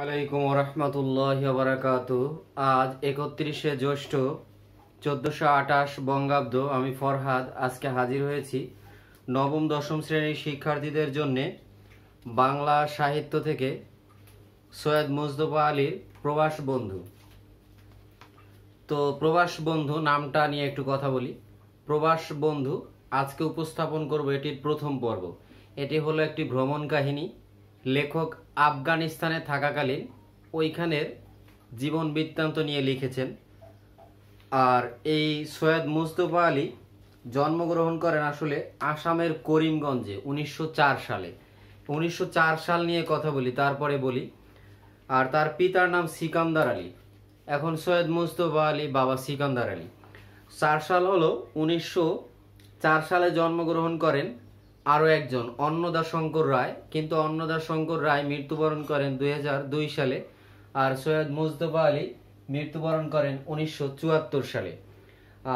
আলাইকুম রহমতুল্লাহ বারাকাতু। আজ 31শে জ্যৈষ্ঠ 1428 বঙ্গাব্দ। আমি ফরহাদ আজকে হাজির হয়েছি নবম দশম শ্রেণীর শিক্ষার্থীদের জন্য বাংলা সাহিত্য থেকে সৈয়দ মুজতবা আলীর প্রবাস বন্ধু। তো প্রবাস বন্ধু নামটা নিয়ে একটু কথা বলি। প্রবাস বন্ধু আজকে উপস্থাপন করব এটির প্রথম পর্ব। এটি হলো একটি ভ্রমণ কাহিনী। লেখক আফগানিস্তানে থাকাকালীন ওইখানের জীবন বৃত্তান্ত নিয়ে লিখেছেন। আর এই সৈয়দ মুজতবা আলী জন্মগ্রহণ করেন আসলে আসামের করিমগঞ্জে 1904 সালে। 1904 সাল নিয়ে কথা বলি, তারপরে বলি। আর তার পিতার নাম সিকান্দার আলী। এখন সৈয়দ মুজতবা আলী, বাবা সিকান্দার আলী। 4 সাল হলো 1904 সালে জন্মগ্রহণ করেন আরও একজন অন্নদা শঙ্কর রায়, কিন্তু অন্নদা শঙ্কর রায় মৃত্যুবরণ করেন 2002 সালে। আর সৈয়দ মুজতবা আলী মৃত্যুবরণ করেন 1974 সালে।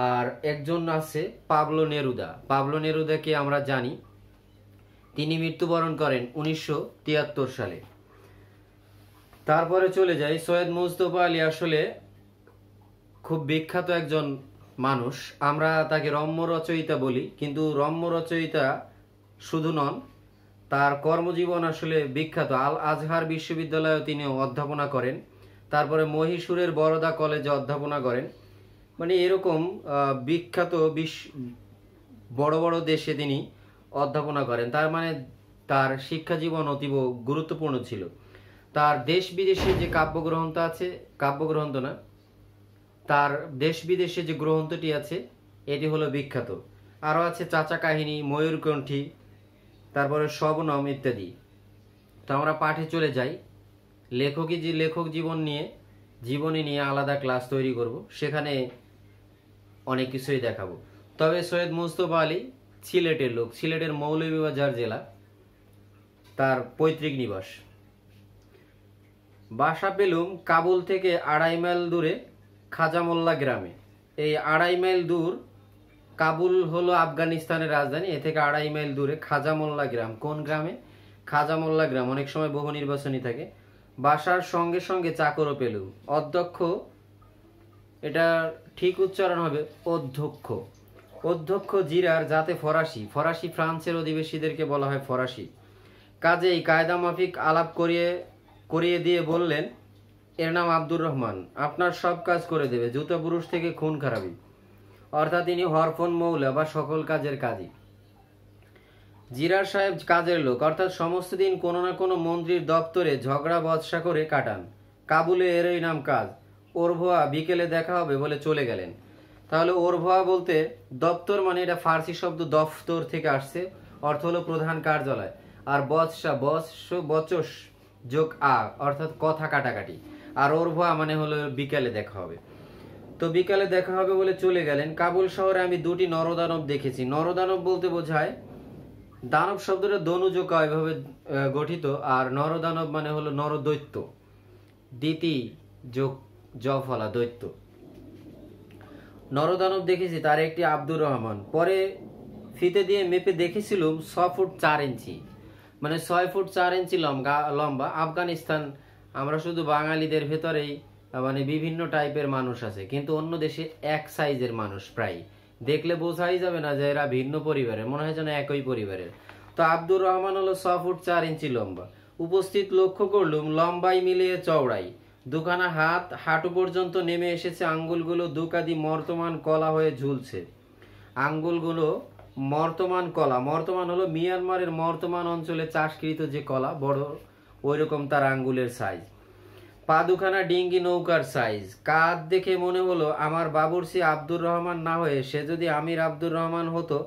আর একজন আছে পাবলো নেরুদা। পাবলো নেরুদাকে আমরা জানি, তিনি মৃত্যুবরণ করেন 1973 সালে। তারপরে চলে যাই, সৈয়দ মুজতবা আলী আসলে খুব বিখ্যাত একজন মানুষ। আমরা তাকে রম্য রচয়িতা বলি, কিন্তু রম্য রচয়িতা শুধু নন, তার কর্মজীবন আসলে বিখ্যাত। আল আজহার বিশ্ববিদ্যালয়েও তিনি অধ্যাপনা করেন, তারপরে মহীশূরের বরোদা কলেজে অধ্যাপনা করেন। মানে এরকম বিখ্যাত বড় বড় দেশে তিনি অধ্যাপনা করেন। তার মানে তার শিক্ষা জীবন অতীব গুরুত্বপূর্ণ ছিল। তার দেশ বিদেশে যে কাব্যগ্রন্থ আছে, কাব্যগ্রন্থ না, তার দেশ বিদেশে যে গ্রন্থটি আছে এটি হলো বিখ্যাত। আরও আছে চাচা কাহিনী, ময়ূরকণ্ঠী, তারপরে শবনম ইত্যাদি। তো আমরা পাঠে চলে যাই। লেখক জীবনী নিয়ে আলাদা ক্লাস তৈরি করব, সেখানে অনেক কিছুই দেখাবো। তবে সৈয়দ মুজতবা আলী সিলেটের লোক, সিলেটের মৌলভীবাজার জেলা তার পৈতৃক নিবাস। বাসা পেলুম কাবুল থেকে 2.5 মাইল দূরে খাজামোল্লা গ্রামে। এই 2.5 মাইল দূর, কাবুল হলো আফগানিস্তানের রাজধানী, এ থেকে 2.5 মাইল দূরে খাজামোল্লা গ্রাম। কোন গ্রামে? খাজামোল্লা গ্রাম। অনেক সময় বহু নির্বাচনী থাকে। বাসার সঙ্গে সঙ্গে চাকরও পেলুম। অধ্যক্ষ, এটা ঠিক উচ্চারণ হবে অধ্যক্ষ। অধ্যক্ষ জিরার যাতে ফরাসি, ফ্রান্সের অধিবাসীদেরকে বলা হয় ফরাসি। কাজেই কায়দা মাফিক আলাপ করিয়ে দিয়ে বললেন, এর নাম আব্দুর রহমান, আপনার সব কাজ করে দেবে, জুতা পুরুষ থেকে খুন খারাপি। অর্থাৎ তিনি হরফন মৌলা বা সকল কাজের কাজী। জিরার সাহেব কাজের লোক, অর্থাৎ সমস্ত দিন কোনো না কোনো মন্ত্রীর দপ্তরে ঝগড়া বচসা করে কাটান। কাবুলে এরই নাম কাজ। ওরভোয়া বিকেলে দেখা হবে বলে চলে গেলেন। তাহলে ওরভোয়া বলতে দপ্তর, মানে এটা ফার্সি শব্দ দফতর থেকে আসছে, অর্থ হলো প্রধান কার্যালয়। আর বচসা, বচস যোগ আ, অর্থাৎ কথা কাটাকাটি। আর ওরভোয়া মানে হলো বিকেলে দেখা হবে। তো বিকালে দেখা হবে বলে চলে গেলেন। কাবুল শহরে আমি 2টি নরদানব দেখেছি। নরদানব বলতে বোঝায়, দানব শব্দটা দনুযোগ এভাবে গঠিত, আর নরদানব মানে হলো নরদৈত্য, দ্বিতি যোগ জফলা, দৈত্য। নরদানব দেখেছি, তার একটি আব্দুর রহমান। পরে ফিতে দিয়ে মেপে দেখেছিলাম 6 ফুট 4 ইঞ্চি, মানে 6 ফুট 4 ইঞ্চি লম্বা। আফগানিস্তান, আমরা শুধু বাঙালিদের ভেতরেই মানে বিভিন্ন টাইপের মানুষ আছে, কিন্তু অন্য দেশে এক সাইজের মানুষ প্রায় দেখলে বোঝাই যাবে না যে এরা ভিন্ন পরিবারের, মনে হয় যেন একই পরিবারের। তো আব্দুর রহমান হলো 6 ফুট 4 ইঞ্চি লম্বা। উপস্থিত লক্ষ্য করলুম লম্বাই মিলিয়ে চওড়াই, দুখানা হাত হাঁটু পর্যন্ত নেমে এসেছে। আঙ্গুলগুলো দুকাদি মর্তমান কলা হয়ে ঝুলছে। আঙ্গুলগুলো মর্তমান কলা, মর্তমান হলো মিয়ানমারের মর্তমান অঞ্চলে চাষকৃত যে কলা, বড় ওইরকম তার আঙ্গুলের সাইজ। পা দুখানা ডিঙ্গি নৌকার সাইজ। কাঁধ দেখে মনে হলো আমার বাবুর্চি আব্দুর রহমান না হয়ে সে যদি আমির আব্দুর রহমান হতো,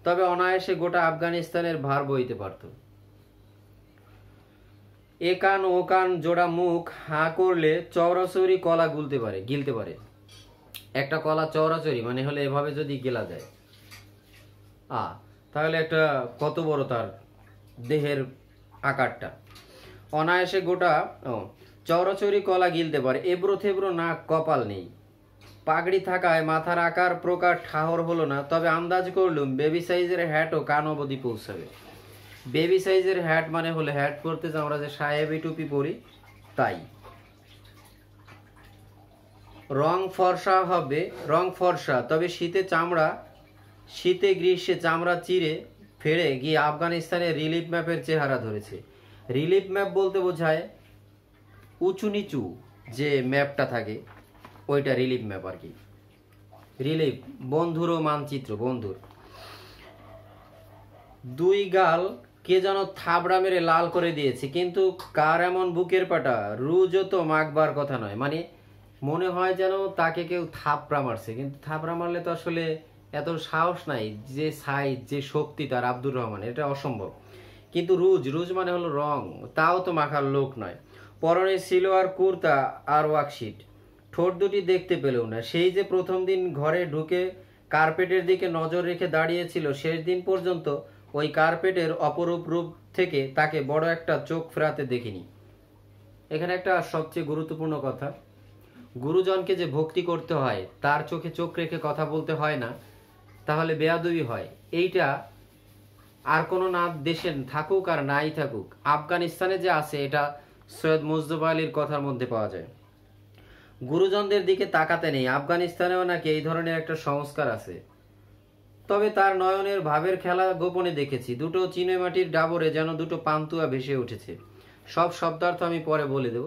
তবে অনায়াসে গোটা আফগানিস্তানের ভার বইতে পারত। এ কান ও কান জোড়া মুখ হাঁ করলে চৌরাচৌরি কলা গিলতে পারে। একটা কলা চৌরাচৌরি মানে হলে এভাবে যদি গেলা যায়, তাহলে একটা কত বড় তার দেহের আকারটা। অনায়াসে গোটা চৌরাচৌরি কলা গিলতে পারে। এবড়ো থেবড়ো নাক, কপাল নেই। পাগড়ি থাকায় মাথার আকার প্রকার ঠাহর হলো না, তবে আন্দাজ করলুম বেবি সাইজের হ্যাটও কান অবধি পৌঁছাবে। বেবি সাইজের হ্যাট মানে হলে, হ্যাট পরতে আমরা যে সাহেবি টুপি পরি তাই। রং ফর্সা হবে, রং ফর্সা, তবে শীতে গ্রীষ্মে চামড়া চিরে ফেড়ে গিয়ে আফগানিস্তানের রিলিফ ম্যাপের চেহারা ধরেছে। রিলিফ ম্যাপ বলতে বোঝায় উঁচু নিচু যে ম্যাপটা থাকে ওইটা রিলিফ ম্যাপ আর কি। রিলিফ বন্ধুর ও মানচিত্র, বন্ধুর। দুই গাল কে যেন থাবড়া মেরে লাল করে দিয়েছে, কিন্তু কার এমন বুকের পাটা, রুজও তো মাখবার কথা নয়। মানে মনে হয় যেন তাকে কেউ থাপড়া মারছে, কিন্তু থাপড়া মারলে তো আসলে এত সাহস নাই, যে সাইজ যে শক্তি তার আব্দুর রহমান, এটা অসম্ভব। কিন্তু রুজ মানে হলো রং, তাও তো মাখার লোক নয়। পরনে ছিল আর কুর্তা আর ওয়ার্কশিট, ঠোঁট দুটি দেখতে পেলেও না। সেই যে প্রথম দিন ঘরে ঢুকে কার্পেটের দিকে নজর রেখে দাঁড়িয়েছিল, শেষ দিন পর্যন্ত ওই কার্পেটের অপরূপ রূপ থেকে তাকে বড় একটা চোখ ফেরাতে দেখিনি। এখানে একটা সবচেয়ে গুরুত্বপূর্ণ কথা, গুরুজনকে যে ভক্তি করতে হয়, তার চোখে চোখ রেখে কথা বলতে হয় না, তাহলে বেয়াদবি হয়। এইটা আর কোনো না দেশে থাকুক আর নাই থাকুক, আফগানিস্তানে যে আছে এটা সৈয়দ মুজতবা আলীর কথার মধ্যে পাওয়া যায়। গুরুজনদের দিকে তাকাতে নেই, আফগানিস্তানেও নাকি এই ধরনের একটা সংস্কার আছে। তবে তার নয়নের ভাবের খেলা গোপনে দেখেছি, দুটো চিনেমাটির ডাবরে যেন দুটো পান্তুয়া ভেসে উঠেছে। সব শব্দার্থ আমি পরে বলে দেব।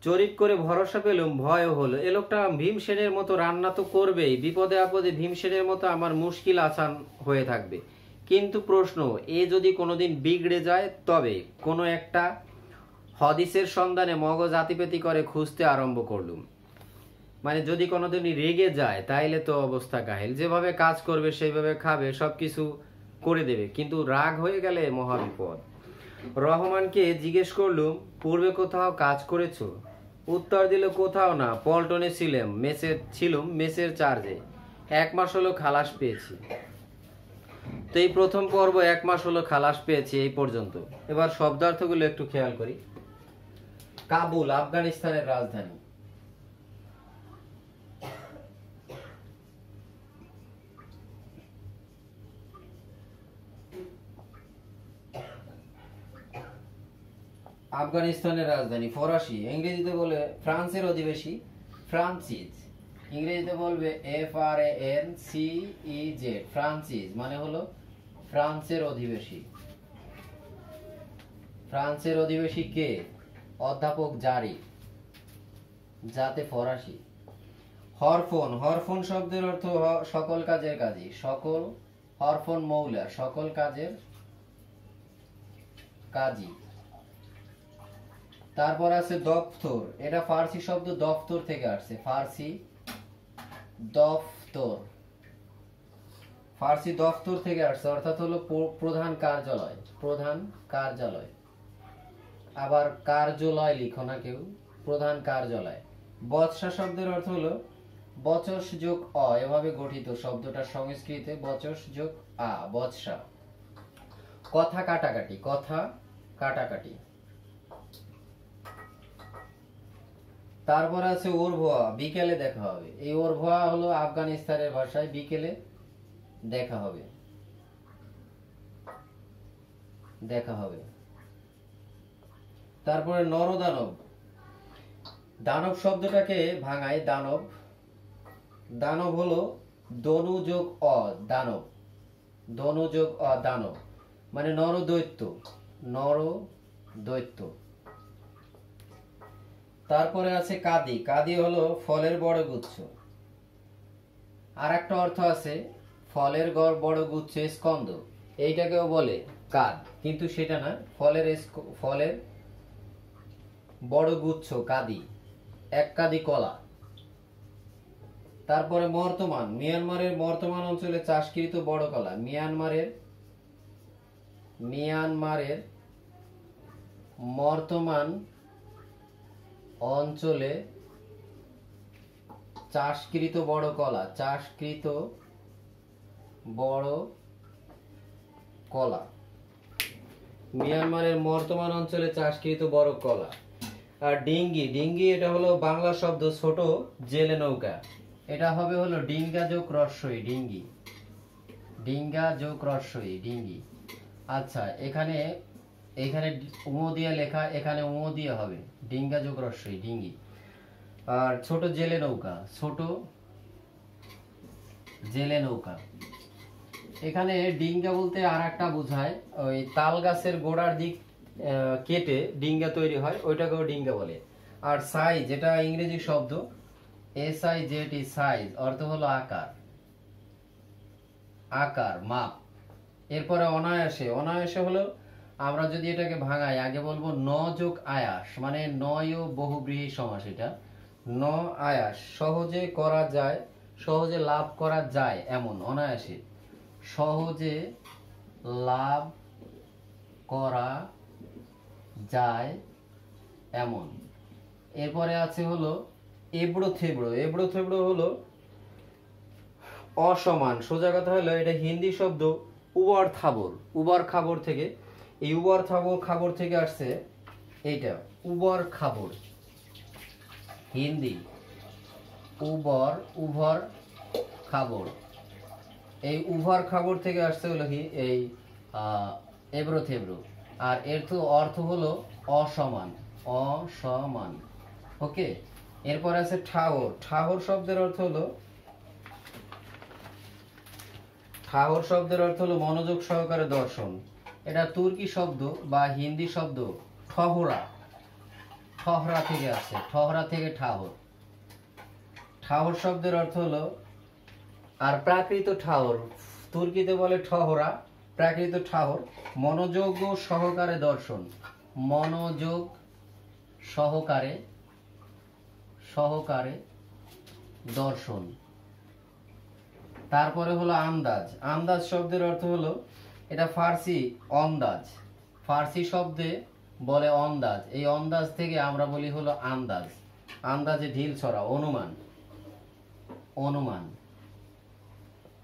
চরিত করে ভরসা পেলুম, ভয়ও হলো। এ লোকটা ভীমসেনের মতো রান্না তো করবেই, বিপদে আপদে ভীমসেনের মতো আমার মুশকিল আসান হয়ে থাকবে। কিন্তু প্রশ্ন, এ যদি কোনোদিন বিগড়ে যায়, তবে কোনো একটা হদিসের সন্ধানে মগজ আতিপেতি করে খুঁজতে আরম্ভ করলুম। মানে যদি কোনোদিন রেগে যায় তাইলে তো অবস্থা গাহেল, যেভাবে কাজ করবে সেইভাবে খাবে, সবকিছু করে দেবে, কিন্তু রাগ হয়ে গেলে মহাবিপদ। রহমানকে জিজ্ঞেস করলুম, পূর্বে কোথাও কাজ করেছো? উত্তর দিল, কোথাও না, পল্টনে ছিলাম মেসের চার্জে। 1 মাস হলো খালাস পেয়েছি। তো এই প্রথম পর্ব 1 মাস হলো খালাস পেয়েছি এই পর্যন্ত। এবার শব্দার্থগুলো একটু খেয়াল করি। কাবুল আফগানিস্তানের রাজধানী। আফগানিস্তানের রাজধানী। ফরাসি, ইংরেজিতে বলে ফ্রান্সের অধিবাসী, ফ্রান্সিজ। ইংরেজিতে বলবে FRANCEZ, ফ্রান্সিজ মানে হলো ফ্রান্সের অধিবাসী। ফ্রান্সের অধিবাসী কে? অধ্যাপক জারি, যাতে ফরাসি। হরফোন শব্দের অর্থ সকল কাজের কাজী, সকল। হরফোন মৌলা, সকল কাজের কাজী। তারপর আছে দফতর, এটা ফার্সি শব্দ দফতর থেকে আসছে, ফার্সি দফতর, ফার্সি দফতর থেকে আসছে, অর্থাৎ হলো প্রধান কার্যালয়, প্রধান কার্যালয়। আবার কার্যালয় লিখো না কেউ, প্রধান কার্যালয়। বৎসা শব্দের অর্থ হলো বচস যোগ অ, এভাবে গঠিত শব্দটা সংস্কৃতে বচস যোগ আ, বৎসা। কথা কাটাকাটি, কথা কাটাকাটি। তারপর আছে ওরভোয়া, বিকেলে দেখা হবে। এই ওরভোয়া হলো আফগানিস্তানের ভাষায় বিকেলে দেখা হবে, দেখা হবে। তারপরে নরদানব, দানব শব্দটাকে ভাঙায় দানব। দানব হলো দনু যোগ অ, দানব, দনু যোগ অ, দানব মানে নরদৈত্য, নরদৈত্য। তারপরে আছে কাদি, কাদি হলো ফলের বড় গুচ্ছ। আর একটা অর্থ আছে ফলের বড় গুচ্ছ, স্কন্দ, এইটাকেও বলে কাদ, কিন্তু সেটা না, ফলের বড় গুচ্ছ কাদি, এক কাদি কলা। তারপরে মর্তমান, মিয়ানমারের মর্তমান অঞ্চলে চাষকৃত বড় কলা। মিয়ানমারের মর্তমান অঞ্চলে চাষকৃত বড় কলা, চাষকৃত বড় কলা। মিয়ানমারের বর্তমান অঞ্চলে চাষকৃত বড় কলা। আর ডিঙ্গি, ডিঙ্গি এটা হলো বাংলা শব্দ ছোট জেলে নৌকা, এটা হবে হলো ডিঙ্গা যোগ রস্বই, ডিঙ্গি, ডিঙ্গা যোগ রস্বই, ডিঙ্গি। আচ্ছা, এখানে এখানে ও দিয়ে লেখা, এখানে ও দিয়ে হবে, ডিঙ্গা যোগ রস্বই ডিঙ্গি। আর ছোট জেলে নৌকা, ছোট জেলে নৌকা। এখানে ডিঙ্গা বলতে আর একটা বোঝায়, ওই তাল গাছের গোড়ার দিক কেটে ডিঙ্গা তৈরি হয়, ওইটাকেও ডিঙ্গা বলে। আর সাইজ, এটা ইংরেজি শব্দ, SIZ, সাইজ অর্থ হলো আকার, আকার মাপ। এরপরে অনায়াসে, অনায়াসে হলো আমরা যদি এটাকে ভাঙাই, আগে বলবো ন যোগ আয়াস, মানে নয় ও বহুব্রীহি সমাস। এটা ন আয়াস, সহজে করা যায়, সহজে লাভ করা যায় এমন, অনায়াসে সহজে লাভ করা যায় এমন। এরপরে আছে হলো এবড়ো থেবড়ো। এবড়ো থেবড়ো হলো অসমান। সোজা কথা হলো এটা হিন্দি শব্দ উবর খাবর, উবর খাবর থেকে, এই উবর খাবর থেকে আসছে এইটা উবর খাবর, হিন্দি উবর, উভর খাবর। এই উভর খাবর থেকে আসছে হলো এই এবড়ো থেবড়ো। আর এর তো অর্থ হলো অসমান, অসমান। ওকে, এরপর আছে ঠাহর। ঠাহর শব্দের অর্থ হলো, ঠাহর শব্দের অর্থ হলো মনোযোগ সহকারে দর্শন। এটা তুর্কি শব্দ বা হিন্দি শব্দ ঠহরা, ঠহরা থেকে আসছে, ঠহরা থেকে ঠাহর। ঠাহর শব্দের অর্থ হলো, আর প্রাকৃত ঠাহর তুর্কিতে বলে ঠহরা, প্রাকৃত ঠাহর মনোযোগ সহকারে দর্শন, মনোযোগ সহকারে, সহকারে দর্শন। তারপরে হলো আন্দাজ। আন্দাজ শব্দের অর্থ হলো, এটা ফার্সি অন্দাজ, ফার্সি শব্দে বলে অন্দাজ, এই অন্দাজ থেকে আমরা বলি হলো আন্দাজ। আন্দাজে ঢিল ছড়া, অনুমান, অনুমান।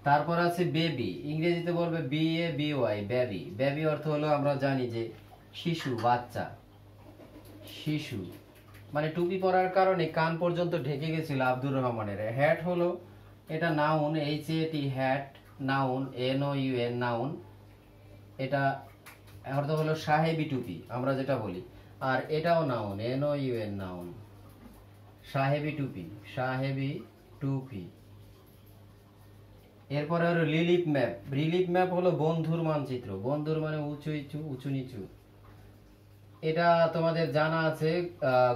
তারপর আছে বেবি, ইংরেজিতে বলবে BABY, বেবি। বেবি অর্থ হলো আমরা জানি যে শিশু, বাচ্চা, শিশু। মানে টুপি পরার কারণে কান পর্যন্ত ঢেকে গেছিল আব্দুর রহমানের। হ্যাট হলো, এটা noun, HAT, hat noun, NOUN noun. এটা অর্থ হলো সাহেবি টুপি আমরা যেটা বলি। আর এটাও নাউন, NOUN নাউন, সাহেবি টুপি, সাহেবি টুপি। এরপরে হলো রিলিফ ম্যাপ। রিলিফ ম্যাপ হলো বন্ধুর মানচিত্র, বন্ধুর মানে উঁচু নিচু, উঁচু নিচু। এটা তোমাদের জানা আছে,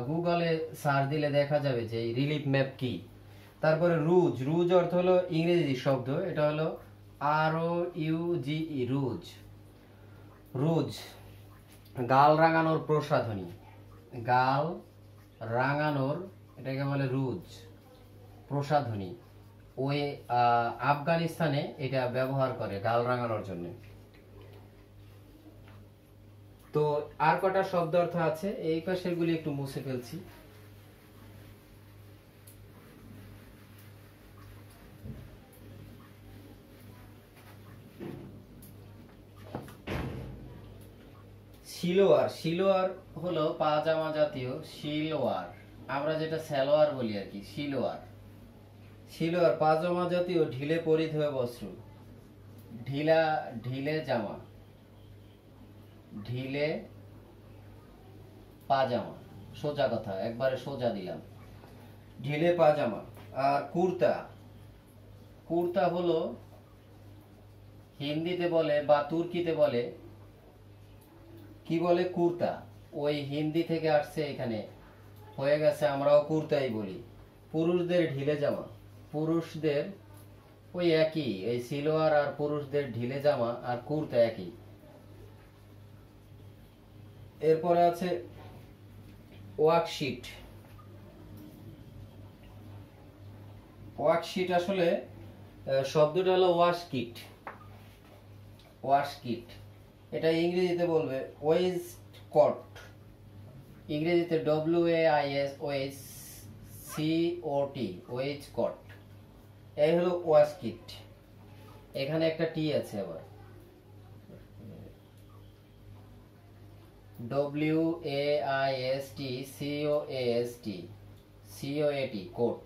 গুগলে সার্চ দিলে দেখা যাবে যে রিলিফ ম্যাপ কি। তারপরে রুজ। রুজ অর্থ হলো ইংরেজি শব্দ, এটা হলো ROUGE, রুজ। রুজ গাল রাঙানোর প্রসাধনী, গাল রাঙানোর, এটাকে বলে রুজ, প্রসাধনী। ওই আফগানিস্তানে এটা ব্যবহার করে গাল রাঙানোর জন্য। তো আর কটা শব্দ অর্থ আছে, এই পাশের গুলি একটু মুছে ফেলছি। সিলোয়ার। সিলোয়ার হলো পাজামা জাতীয়, সিলোয়ার আমরা যেটা সালোয়ার বলি আর কি, সিলোয়ার। সিলোয়ার পাজামা জাতীয় ঢিলে পরিধেয় বস্ত্র, ঢিলা, ঢিলে জামা, ঢিলে পাজামা। সোজা কথা, একবারে সোজা দিলাম, ঢিলে পাজামা। আর কুর্তা। কুর্তা হলো হিন্দিতে বলে বা তুর্কিতে বলে কি বলে, কুর্তা। ওই হিন্দি থেকে আসছে, এখানে হয়ে গেছে, আমরাও কুর্তাই বলি। পুরুষদের ঢিলে জামা, পুরুষদের ওই একই, এই সিলোয়ার আর পুরুষদের ঢিলে জামা আর কুর্তা একই। এরপরে আছে ওয়ার্কশিট। ওয়ার্কশিট আসলে শব্দটা হলো ওয়াশকিট, ওয়াশকিট। এটা ইংরেজিতে বলবে ওয়েস্টকট, ইংরেজিতে WAISCOT, ওয়েস্টকট। এই হলো ওয়াশকিট। এখানে একটা টি আছে আবার, WAISTCOAST, কোট।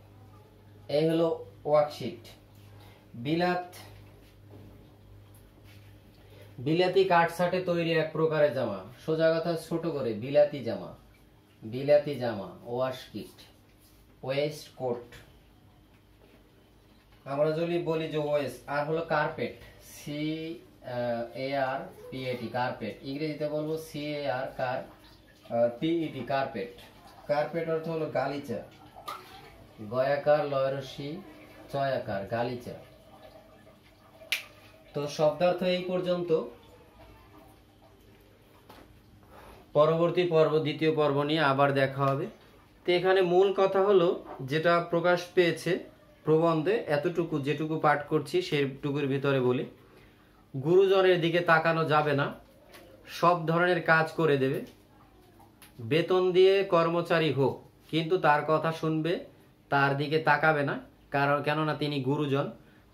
এই হলো ওয়ার্কশিট। বিলাত। বিলাতি কাঠ ছাটে তৈরি এক প্রকারের জামা, সোজা কথা ছোট করে বিলাতি জামা, বিলাতি জামা, ওয়াশ কিট, ওয়েস্ট কোট। আমরা যদি বলি যে ওয়েস্ট, আর হলো carpet, C A R P A T, carpet. ইংরেজিতে বলবো C A R car P E T, carpet. Carpet অর্থ হলো গালিচা, গয়াকার লয়রসি চয়াকার, গালিচা। তো শব্দার্থ এই পর্যন্ত। পরবর্তী পর্ব, দ্বিতীয় পর্ব নিয়ে আবার দেখা হবে। তো এখানে মূল কথা হলো যেটা প্রকাশ পেয়েছে প্রবন্ধে, এতটুকু যেটুকু পাঠ করছি সেটুকুর ভিতরে বলি, গুরুজনের দিকে তাকানো যাবে না, সব ধরনের কাজ করে দেবে, বেতন দিয়ে কর্মচারী হোক কিন্তু তার কথা শুনবে, তার দিকে তাকাবে না, কারণ কেননা তিনি গুরুজন,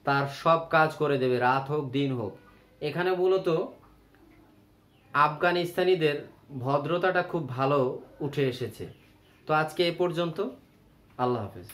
তার সব কাজ করে দেবে, রাত হোক দিন হোক। এখানে মূলত আফগানিস্তানিদের ভদ্রতাটা খুব ভালো উঠে এসেছে। তো আজকে এ পর্যন্ত, আল্লাহ হাফেজ।